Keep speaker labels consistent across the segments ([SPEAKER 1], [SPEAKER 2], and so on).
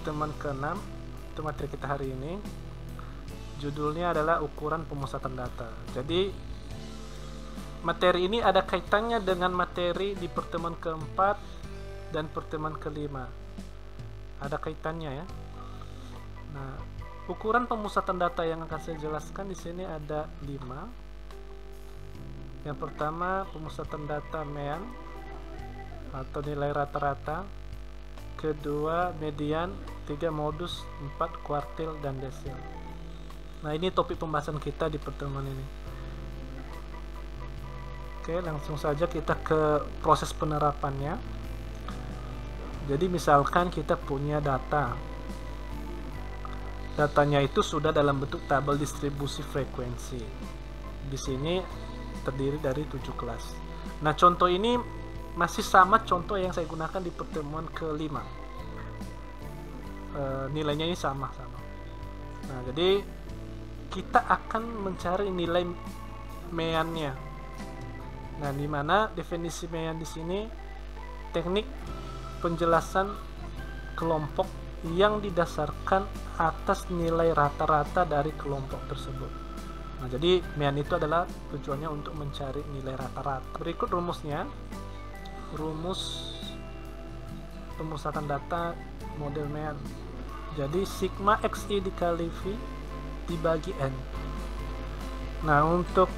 [SPEAKER 1] pertemuan ke-6, itu materi kita hari ini. Judulnya adalah ukuran pemusatan data. Jadi materi ini ada kaitannya dengan materi di pertemuan ke-4 dan pertemuan ke-5. Ada kaitannya ya. Nah, ukuran pemusatan data yang akan saya jelaskan di sini ada 5. Yang pertama, pemusatan data mean atau nilai rata-rata. Kedua, median. 3, modus. 4, kuartil dan desil. Nah, ini topik pembahasan kita di pertemuan ini. Oke, langsung saja kita ke proses penerapannya. Jadi misalkan kita punya data. Datanya itu sudah dalam bentuk tabel distribusi frekuensi. Di sini terdiri dari 7 kelas. Nah, contoh ini masih sama contoh yang saya gunakan di pertemuan ke-5. Nilainya ini sama. Nah, jadi kita akan mencari nilai meannya. Nah, di mana definisi mean di sini teknik penjelasan kelompok yang didasarkan atas nilai rata-rata dari kelompok tersebut. Nah, jadi mean itu adalah tujuannya untuk mencari nilai rata-rata. Berikut rumusnya. Rumus pemusatan data model mean. Jadi sigma xi dikali v dibagi n. Nah, untuk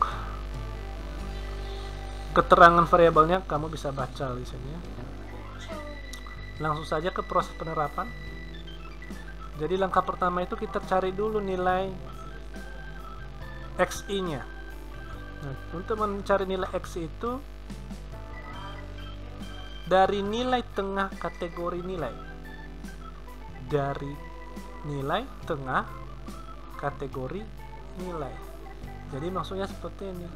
[SPEAKER 1] keterangan variabelnya kamu bisa baca di sini ya. Langsung saja ke proses penerapan. Jadi langkah pertama itu kita cari dulu nilai xi nya. Nah, untuk mencari nilai xi itu dari nilai tengah kategori nilai. Dari nilai tengah kategori nilai. Jadi maksudnya seperti ini.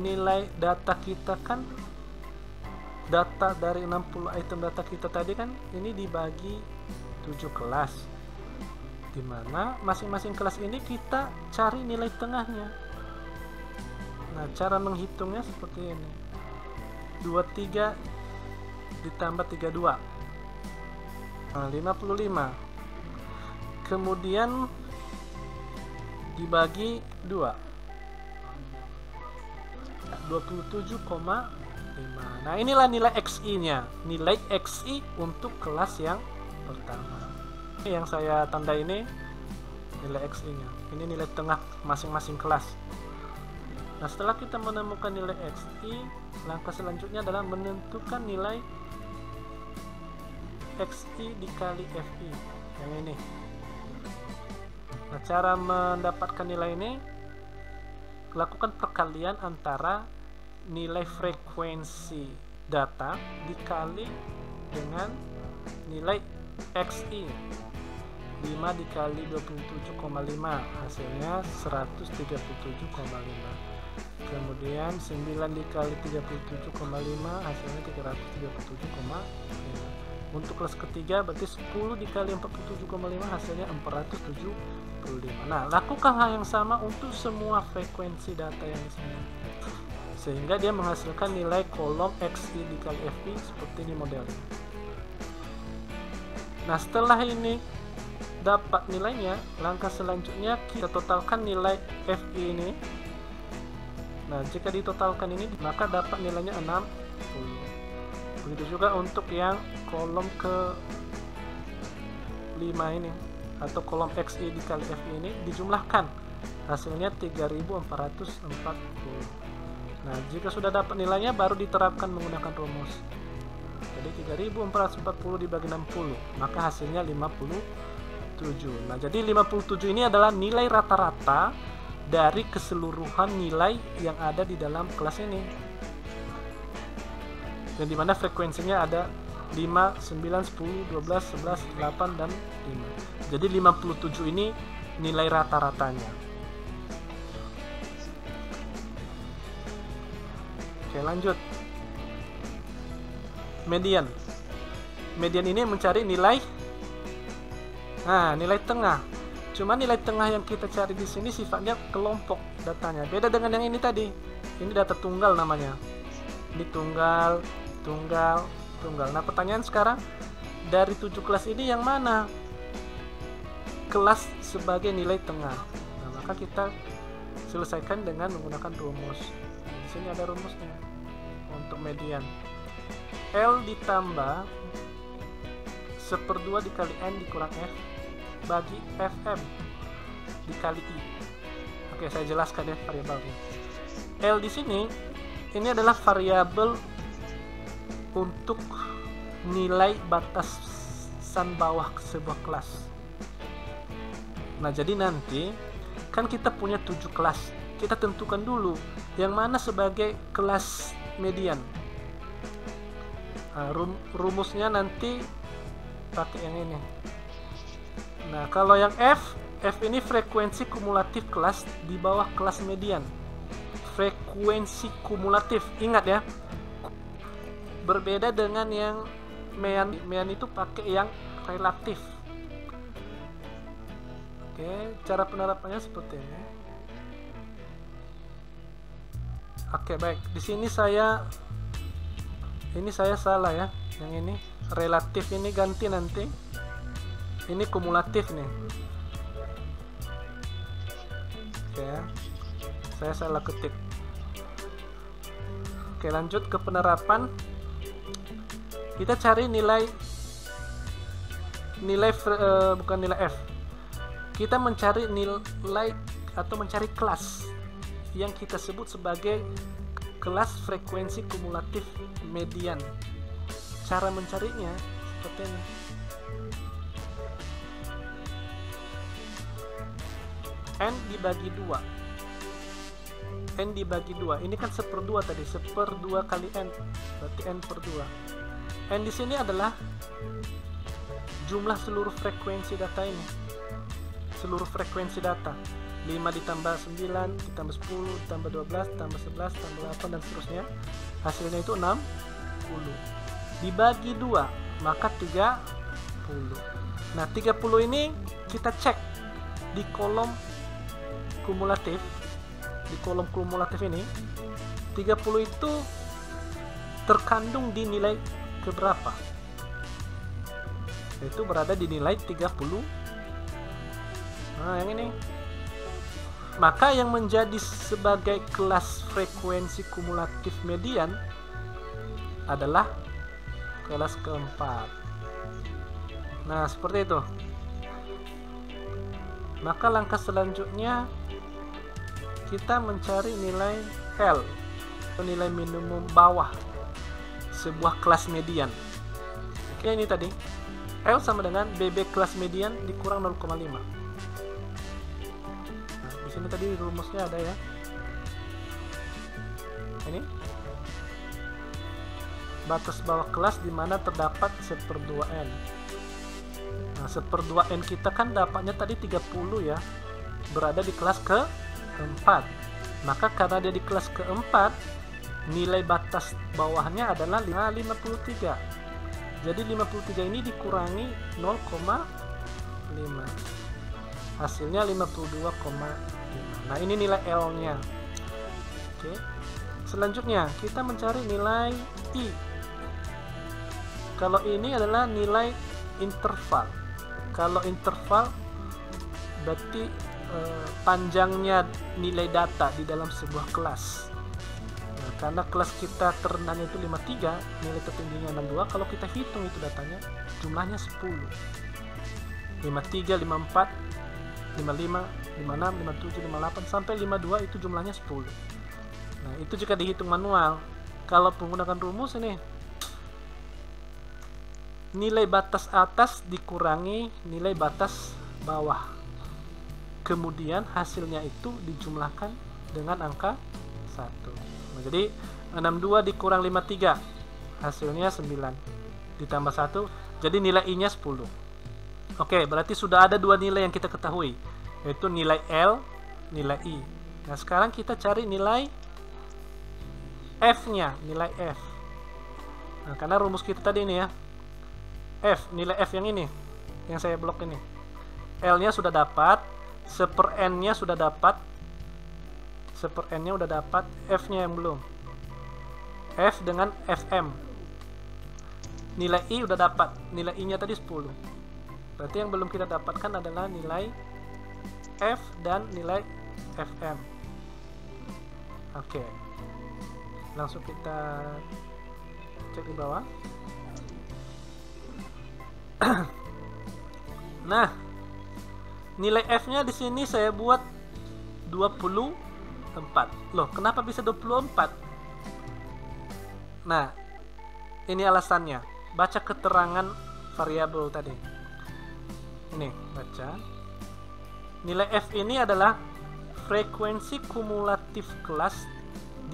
[SPEAKER 1] Nilai data kita kan, data dari 60 item data kita tadi kan ini dibagi 7 kelas, dimana masing-masing kelas ini kita cari nilai tengahnya. Nah, cara menghitungnya seperti ini. 23 ditambah 32, nah, 55. Kemudian dibagi 2, 27,5. Nah, inilah nilai xi nya. Nilai xi untuk kelas yang pertama. Yang saya tanda ini nilai xi nya. Ini nilai tengah masing-masing kelas. Nah, setelah kita menemukan nilai xi, langkah selanjutnya adalah menentukan nilai xi dikali fi yang ini. Nah, cara mendapatkan nilai ini, lakukan perkalian antara nilai frekuensi data dikali dengan nilai xi. 5 dikali 27,5 hasilnya 137,5. Kemudian 9 dikali 37,5 hasilnya 337,5. Untuk kelas ketiga berarti 10 dikali 47,5 hasilnya 475. Nah, lakukan hal yang sama untuk semua frekuensi data yang di sini, sehingga dia menghasilkan nilai kolom xi dikali fi seperti ini modelnya. Nah, setelah ini dapat nilainya, langkah selanjutnya kita totalkan nilai fi ini. Nah, jika ditotalkan ini maka dapat nilainya 60. Begitu juga untuk yang kolom ke 5 ini, atau kolom xi dikali fi ini dijumlahkan, hasilnya 3440. Nah, jika sudah dapat nilainya baru diterapkan menggunakan rumus. Jadi 3440 dibagi 60, maka hasilnya 57. Nah, jadi 57 ini adalah nilai rata-rata dari keseluruhan nilai yang ada di dalam kelas ini. Dan dimana frekuensinya ada 5, 9, 10, 12, 11, 8, dan 5. Jadi 57 ini nilai rata-ratanya. Oke, lanjut. Median. Median ini mencari nilai, nilai tengah. Cuma nilai tengah yang kita cari di sini sifatnya kelompok datanya. Beda dengan yang ini tadi. Ini data tunggal namanya. Ini tunggal. Nah, pertanyaan sekarang, dari 7 kelas ini yang mana kelas sebagai nilai tengah. Nah, maka kita selesaikan dengan menggunakan rumus. Di sini ada rumusnya untuk median. L ditambah 1/2 dikali N dikurang F bagi Fm dikali I. Oke, saya jelaskan ya variabelnya. L di sini ini adalah variabel untuk nilai batasan bawah sebuah kelas. Nah, jadi nanti kan kita punya 7 kelas. Kita tentukan dulu yang mana sebagai kelas median. Nah, rumusnya nanti pakai yang ini. Nah, kalau yang F ini frekuensi kumulatif kelas di bawah kelas median. Frekuensi kumulatif, ingat ya, berbeda dengan yang mean itu pakai yang relatif. Oke, cara penerapannya seperti ini. Oke, baik. Di sini saya salah ya. Yang ini relatif, ini ganti nanti. Ini kumulatif nih. Oke, saya salah ketik. Oke, lanjut ke penerapan. Kita cari bukan nilai F. Kita mencari nilai atau mencari kelas yang kita sebut sebagai kelas frekuensi kumulatif median. Cara mencarinya seperti ini. N dibagi 2. N dibagi 2. Ini kan 1/2 tadi. 1/2 kali N. Berarti N per 2. N di sini adalah jumlah seluruh frekuensi data ini. Seluruh frekuensi data. 5 ditambah 9, ditambah 10, ditambah 12, ditambah 11, ditambah 8, dan seterusnya. Hasilnya itu 60. Dibagi 2, maka 30. Nah, 30 ini kita cek di kolom kumulatif. Di kolom kumulatif ini 30 itu terkandung di nilai keberapa? Itu berada di nilai 30. Nah, yang ini. Maka yang menjadi sebagai kelas frekuensi kumulatif median adalah kelas keempat. Nah, seperti itu. Maka langkah selanjutnya kita mencari nilai L atau nilai minimum bawah sebuah kelas median. Oke, ini tadi L sama dengan BB kelas median dikurang 0,5. Nah, di sini tadi rumusnya ada ya. Ini batas bawah kelas di mana terdapat 1/2N. Nah, 1/2N kita kan dapatnya tadi 30 ya, berada di kelas keempat. Maka karena dia di kelas keempat, nilai batas bawahnya adalah 53. Jadi 53 ini dikurangi 0,5. Hasilnya 52,5. Nah, ini nilai L-nya. Oke. Selanjutnya kita mencari nilai I. Kalau ini adalah nilai interval. Kalau interval berarti panjangnya nilai data di dalam sebuah kelas. Nah, karena kelas kita terendahnya itu 53, nilai tertingginya 62, kalau kita hitung itu datanya jumlahnya 10. 53, 54, 55, 56, 57, 58 sampai 52 itu jumlahnya 10. Nah, itu jika dihitung manual. Kalau menggunakan rumus ini, nilai batas atas dikurangi nilai batas bawah. Kemudian hasilnya itu dijumlahkan dengan angka 1. Nah, jadi 62 dikurang 53, hasilnya 9. Ditambah 1, jadi nilai I-nya 10. Oke, berarti sudah ada dua nilai yang kita ketahui, yaitu nilai L, nilai I. Nah, sekarang kita cari nilai F-nya, nilai F. Nah, karena rumus kita tadi ini ya, F, nilai F yang ini, yang saya blok ini. L-nya sudah dapat, 1/N-nya sudah dapat, 1/N-nya udah dapat, F-nya yang belum. F dengan Fm. Nilai I udah dapat, nilai I-nya tadi 10. Berarti yang belum kita dapatkan adalah nilai F dan nilai FM. Oke. Langsung kita cek di bawah. Nah, nilai F-nya di sini saya buat 24. Loh, kenapa bisa 24? Nah, ini alasannya. Baca keterangan variabel tadi. Ini, baca. Nilai F ini adalah frekuensi kumulatif kelas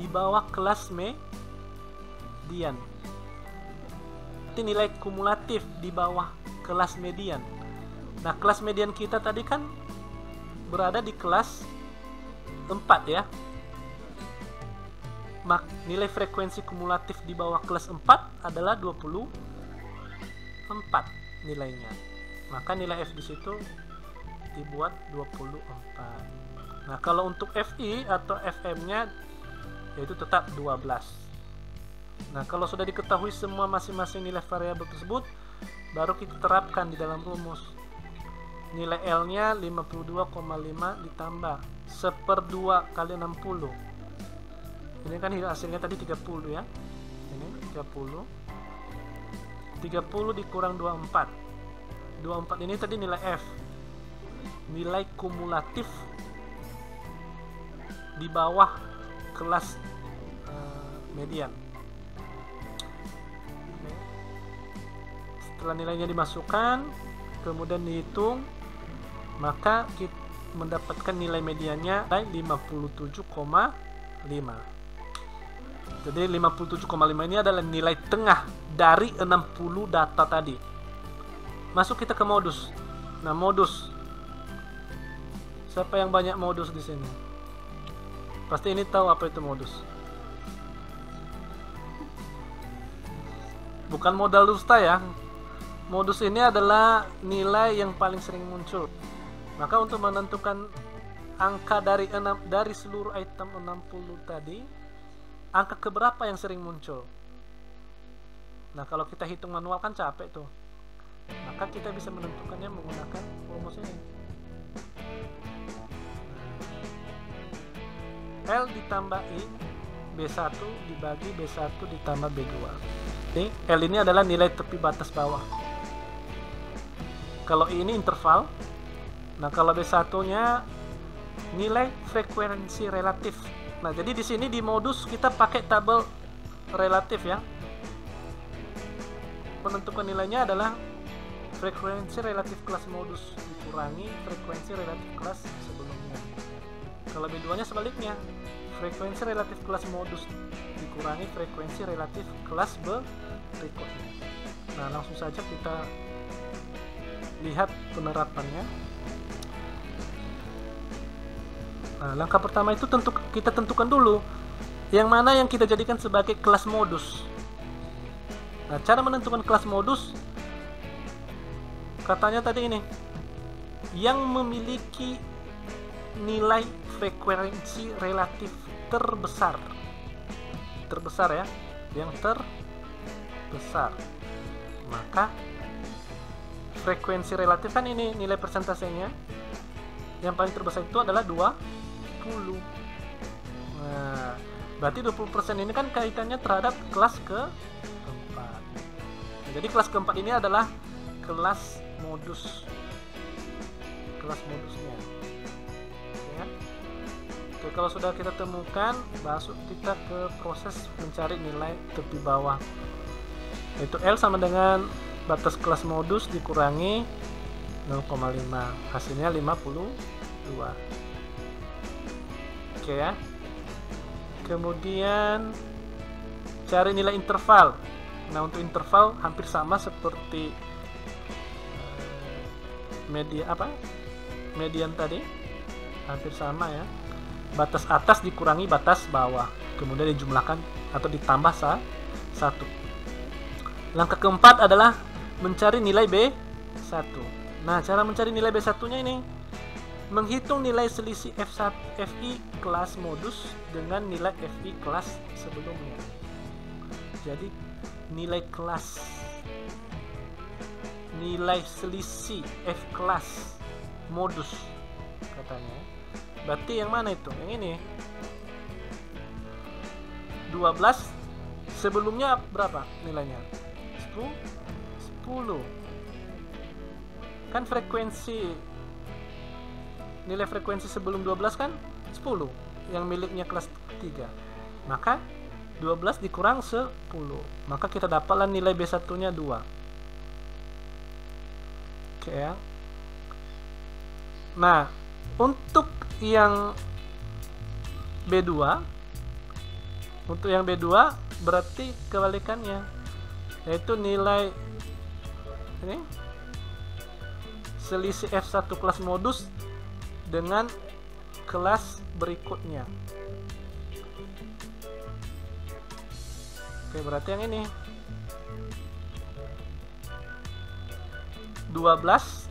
[SPEAKER 1] di bawah kelas median. Itu nilai kumulatif di bawah kelas median. Nah, kelas median kita tadi kan berada di kelas 4 ya. Nilai frekuensi kumulatif di bawah kelas 4 adalah 24 nilainya. Maka nilai F di situ dibuat 24. Nah, kalau untuk FI atau FM-nya yaitu tetap 12. Nah, kalau sudah diketahui semua masing-masing nilai variabel tersebut, baru kita terapkan di dalam rumus. Nilai L-nya 52,5 ditambah 1/2 kali 60. Ini kan hasilnya tadi 30 ya. Ini 30. 30 dikurang 24. 24 ini tadi nilai F. Nilai kumulatif di bawah kelas median. Setelah nilainya dimasukkan, kemudian dihitung, maka kita mendapatkan nilai mediannya 57,5. Jadi 57,5 ini adalah nilai tengah dari 60 data tadi. Masuk kita ke modus. Nah, modus. Siapa yang banyak modus di sini? Pasti ini tahu apa itu modus. Bukan modal dusta ya. Modus ini adalah nilai yang paling sering muncul. Maka untuk menentukan angka dari seluruh item 60 tadi, angka keberapa yang sering muncul? Nah, kalau kita hitung manual kan capek tuh. Maka kita bisa menentukannya menggunakan rumus ini. L ditambah I B1 dibagi B1 ditambah B2. Jadi L ini adalah nilai tepi batas bawah. Kalau I ini interval. Nah, kalau B1 nya nilai frekuensi relatif. Nah, jadi di sini di modus kita pakai tabel relatif ya. Penentuan nilainya adalah frekuensi relatif kelas modus dikurangi frekuensi relatif kelas sebelumnya. Kalau B2 nya sebaliknya, frekuensi relatif kelas modus dikurangi frekuensi relatif kelas berikutnya. Nah, langsung saja kita lihat penerapannya. Nah, langkah pertama itu kita tentukan dulu yang mana yang kita jadikan sebagai kelas modus. Nah, cara menentukan kelas modus katanya tadi ini, yang memiliki nilai frekuensi relatif terbesar ya, yang terbesar. Maka frekuensi relatif kan ini nilai persentasenya, yang paling terbesar itu adalah 20. Nah, berarti 20% ini kan kaitannya terhadap kelas keempat. Nah, jadi kelas keempat ini adalah kelas modusnya. Ya. Oke, kalau sudah kita temukan, masuk kita ke proses mencari nilai tepi bawah. Yaitu L sama dengan batas kelas modus dikurangi 0,5. Hasilnya 52. Oke ya. Kemudian cari nilai interval. Nah, untuk interval hampir sama seperti median tadi, hampir sama ya. Batas atas dikurangi batas bawah, kemudian dijumlahkan atau ditambah 1. Langkah keempat adalah mencari nilai B1. Nah, cara mencari nilai B1 nya ini menghitung nilai selisih FI kelas modus dengan nilai FI kelas sebelumnya. Jadi nilai nilai selisih F kelas modus katanya. Berarti yang mana itu? Yang ini. 12 sebelumnya berapa nilainya? 10. Kan nilai frekuensi sebelum 12 kan 10 yang miliknya kelas 3. Maka 12 dikurang 10. Maka kita dapatlah nilai B1 nya 2. Oke ya. Nah, untuk yang B2 berarti kebalikannya, yaitu nilai ini selisih F1 kelas modus dengan kelas berikutnya. Oke, berarti yang ini 12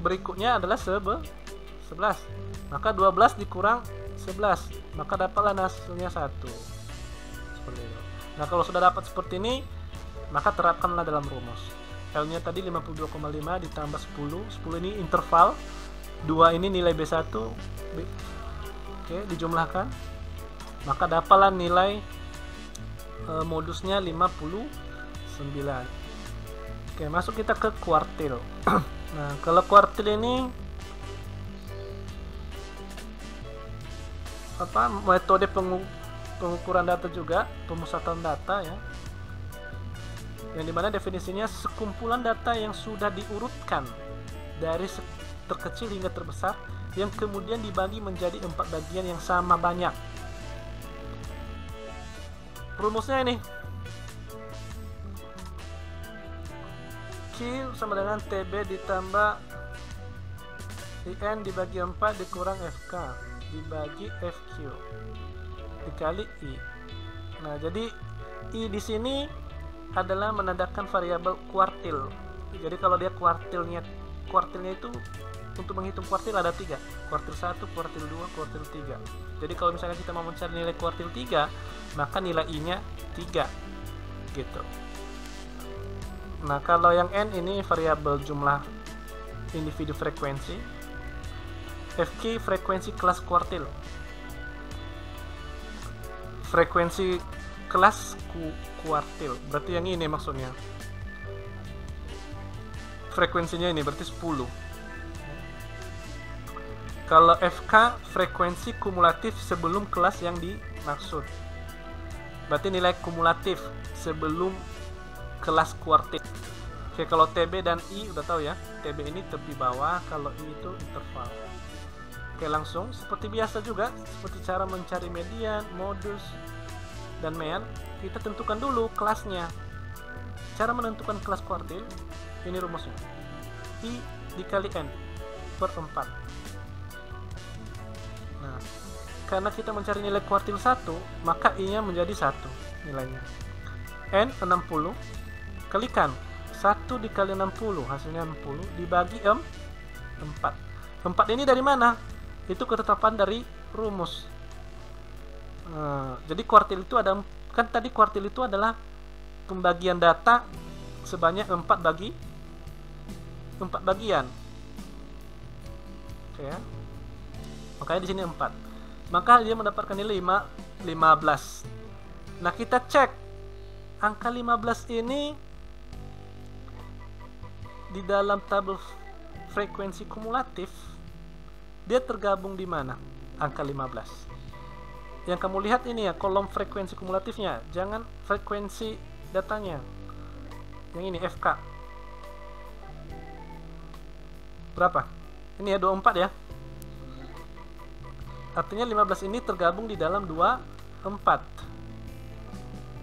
[SPEAKER 1] berikutnya adalah 11. Maka 12 dikurang 11, maka dapatlah hasilnya 1. Seperti itu. Nah, kalau sudah dapat seperti ini, maka terapkanlah dalam rumus. L-nya tadi 52,5 ditambah 10. 10 ini interval, 2 ini nilai B1. Oke, dijumlahkan. Maka dapatlah nilai modusnya 59. Oke, masuk kita ke kuartil. Nah, kalau kuartil ini metode pengukuran data juga, pemusatan data ya, yang dimana definisinya sekumpulan data yang sudah diurutkan dari terkecil hingga terbesar yang kemudian dibagi menjadi 4 bagian yang sama banyak. Rumusnya ini Q sama dengan TB ditambah IN dibagi 4 dikurang FK dibagi FQ dikali I. Nah, jadi I di sini adalah menandakan variabel kuartil. Jadi kalau dia kuartilnya itu untuk menghitung kuartil ada 3, kuartil 1, kuartil 2, kuartil 3. Jadi kalau misalnya kita mau mencari nilai kuartil 3, maka nilai I-nya 3 gitu. Nah, kalau yang N ini variabel jumlah individu frekuensi, FQ frekuensi kelas kuartil, frekuensi kelas kuartil, berarti yang ini maksudnya frekuensinya ini berarti 10. Kalau FK frekuensi kumulatif sebelum kelas yang dimaksud, berarti nilai kumulatif sebelum kelas kuartil. Oke, kalau TB dan I udah tahu ya, TB ini tepi bawah, kalau I itu interval. Oke, langsung seperti biasa juga, seperti cara mencari median, modus, dan mean, kita tentukan dulu kelasnya. Cara menentukan kelas kuartil, ini rumusnya. I dikali N per 4. Nah, karena kita mencari nilai kuartil 1, maka I-nya menjadi 1 nilainya. N 60, kalikan 1 dikali 60, hasilnya 60, dibagi 4. 4 ini dari mana? Itu ketetapan dari rumus. Jadi kuartil itu ada, kan tadi kuartil itu adalah pembagian data sebanyak 4 bagian. Oke ya. Makanya di sini 4. Maka dia mendapatkan nilai 15. Nah, kita cek angka 15 ini di dalam tabel frekuensi kumulatif dia tergabung di mana? Angka 15. Yang kamu lihat ini ya, kolom frekuensi kumulatifnya, jangan frekuensi datanya. Yang ini FK. Berapa? Ini ya 24 ya. Artinya 15 ini tergabung di dalam 24.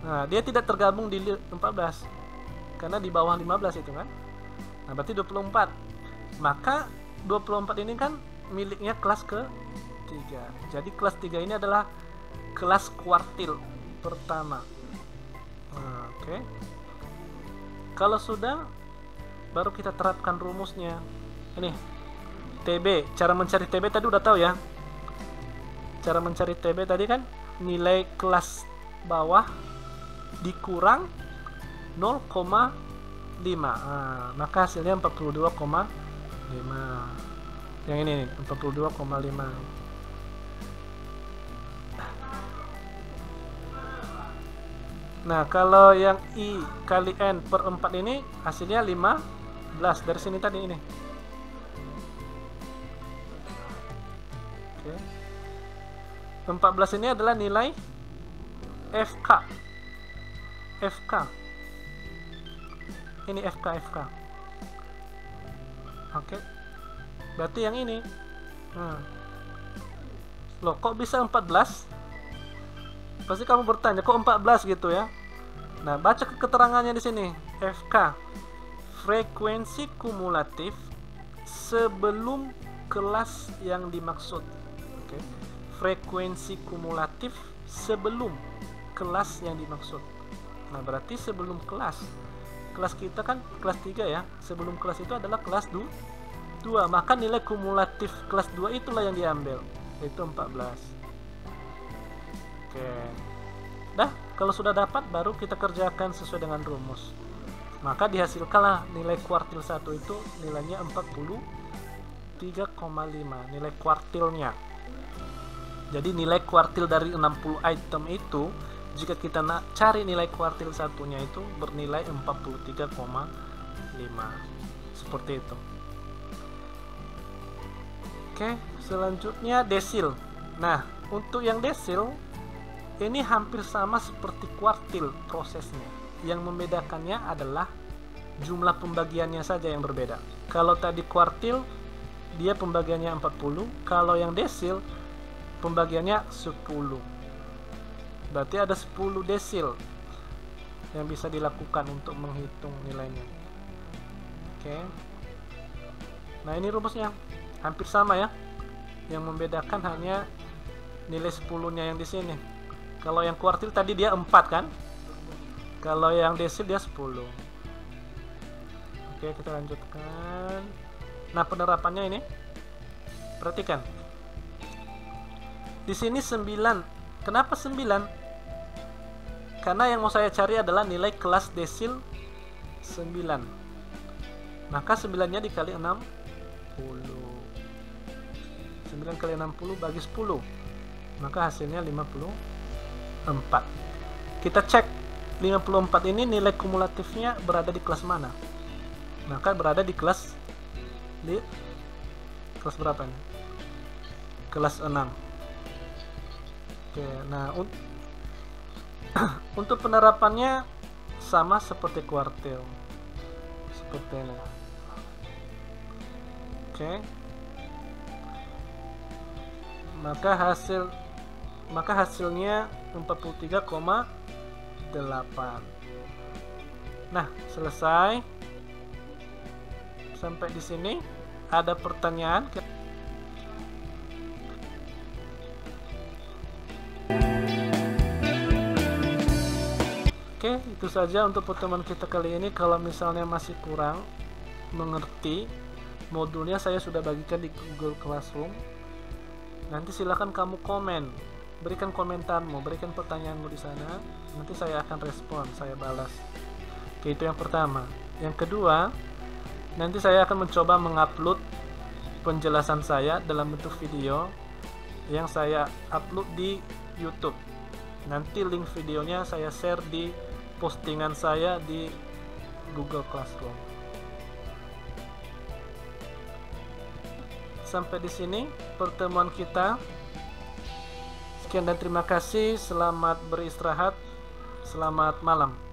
[SPEAKER 1] Nah, dia tidak tergabung di 14 karena di bawah 15 itu kan. Nah, berarti 24. Maka 24 ini kan miliknya kelas ke-3. Jadi kelas 3 ini adalah kelas kuartil pertama. Nah, oke. Kalau sudah, baru kita terapkan rumusnya. Ini TB, cara mencari TB tadi udah tahu ya. Cara mencari TB tadi kan nilai kelas bawah dikurang 0,5 maka hasilnya 42,5. Yang ini nih 42,5. Nah, kalau yang I kali N per 4 ini hasilnya 15 dari sini tadi ini. Oke. 14 ini adalah nilai FK. Ini FK. Oke. Berarti yang ini. Loh, kok bisa 14? Pasti kamu bertanya, kok 14 gitu ya. Nah, baca keterangannya di sini. FK, frekuensi kumulatif sebelum kelas yang dimaksud. Oke. Frekuensi kumulatif sebelum kelas yang dimaksud. Nah, berarti sebelum kelas kita kan kelas 3 ya. Sebelum kelas itu adalah kelas 2. Maka nilai kumulatif kelas 2 itulah yang diambil, yaitu 14. Oke. Dah, kalau sudah dapat baru kita kerjakan sesuai dengan rumus. Maka dihasilkanlah nilai kuartil 1 itu nilainya 43,5, nilai kuartilnya. Jadi nilai kuartil dari 60 item itu, jika kita cari nilai kuartil satunya itu bernilai 43,5. Seperti itu. Oke, selanjutnya desil. Nah, untuk yang desil ini hampir sama seperti kuartil prosesnya. Yang membedakannya adalah jumlah pembagiannya saja yang berbeda. Kalau tadi kuartil dia pembagiannya 40, kalau yang desil pembagiannya 10. Berarti ada 10 desil yang bisa dilakukan untuk menghitung nilainya. Oke. Nah, ini rumusnya hampir sama ya. Yang membedakan hanya nilai 10-nya yang di sini. Kalau yang kuartil tadi dia 4 kan? Kalau yang desil dia 10. Oke, kita lanjutkan. Nah, penerapannya ini. Perhatikan. Di sini 9. Kenapa 9? Karena yang mau saya cari adalah nilai kelas desil 9. Maka 9-nya dikali 60. 9 kali 60 bagi 10. Maka hasilnya 54. Kita cek 54 ini nilai kumulatifnya berada di kelas mana? Maka berada di kelas berapa nih? Kelas 6. Oke, nah untuk penerapannya sama seperti kuartil. Seperti ini. Oke. Maka hasilnya 43,8. Nah, selesai. Sampai di sini ada pertanyaan? Oke, itu saja untuk pertemuan kita kali ini. Kalau misalnya masih kurang mengerti modulnya, saya sudah bagikan di Google Classroom. Nanti silakan kamu komen, berikan komentarmu, berikan pertanyaanmu di sana. Nanti saya akan respon, saya balas. Oke, itu yang pertama. Yang kedua, nanti saya akan mencoba mengupload penjelasan saya dalam bentuk video yang saya upload di YouTube. Nanti link videonya saya share di postingan saya di Google Classroom. Sampai di sini pertemuan kita. Sekian dan terima kasih. Selamat beristirahat. Selamat malam.